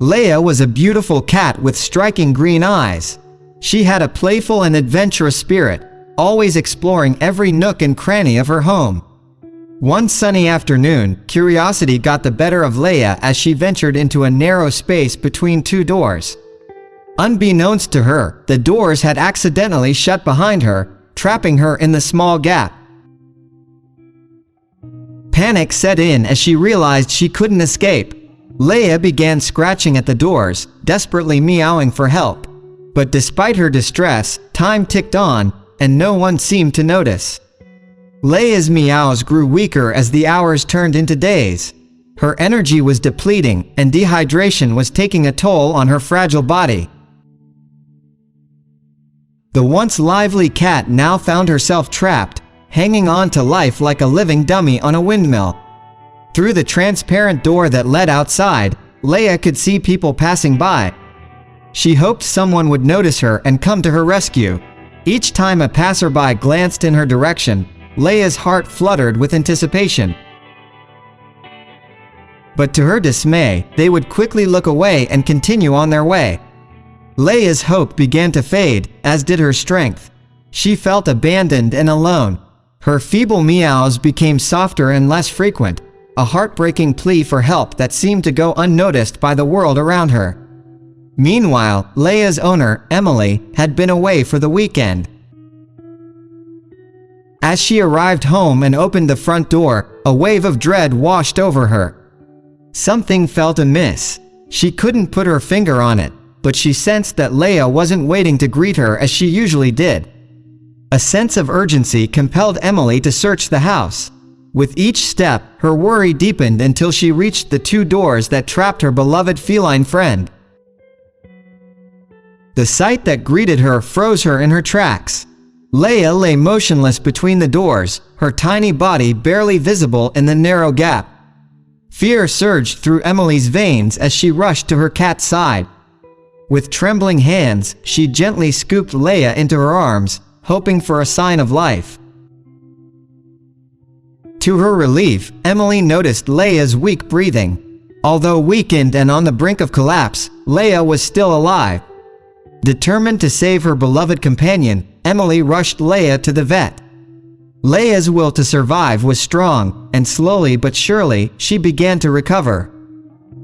Leia was a beautiful cat with striking green eyes. She had a playful and adventurous spirit, always exploring every nook and cranny of her home. One sunny afternoon, curiosity got the better of Leia as she ventured into a narrow space between two doors. Unbeknownst to her, the doors had accidentally shut behind her, trapping her in the small gap. Panic set in as she realized she couldn't escape. Leia began scratching at the doors, desperately meowing for help. But despite her distress, time ticked on, and no one seemed to notice. Leia's meows grew weaker as the hours turned into days. Her energy was depleting, and dehydration was taking a toll on her fragile body. The once lively cat now found herself trapped, hanging on to life like a living dummy on a windmill. Through the transparent door that led outside, Leia could see people passing by. She hoped someone would notice her and come to her rescue. Each time a passerby glanced in her direction, Leia's heart fluttered with anticipation. But to her dismay, they would quickly look away and continue on their way. Leia's hope began to fade, as did her strength. She felt abandoned and alone. Her feeble meows became softer and less frequent, a heartbreaking plea for help that seemed to go unnoticed by the world around her. Meanwhile, Leia's owner, Emily, had been away for the weekend. As she arrived home and opened the front door, a wave of dread washed over her. Something felt amiss. She couldn't put her finger on it, but she sensed that Leia wasn't waiting to greet her as she usually did. A sense of urgency compelled Emily to search the house. With each step, her worry deepened until she reached the two doors that trapped her beloved feline friend. The sight that greeted her froze her in her tracks. Leia lay motionless between the doors, her tiny body barely visible in the narrow gap. Fear surged through Emily's veins as she rushed to her cat's side. With trembling hands, she gently scooped Leia into her arms, hoping for a sign of life. To her relief, Emily noticed Leia's weak breathing. Although weakened and on the brink of collapse, Leia was still alive. Determined to save her beloved companion, Emily rushed Leia to the vet. Leia's will to survive was strong, and slowly but surely, she began to recover.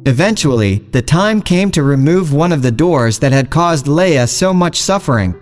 Eventually, the time came to remove one of the doors that had caused Leia so much suffering.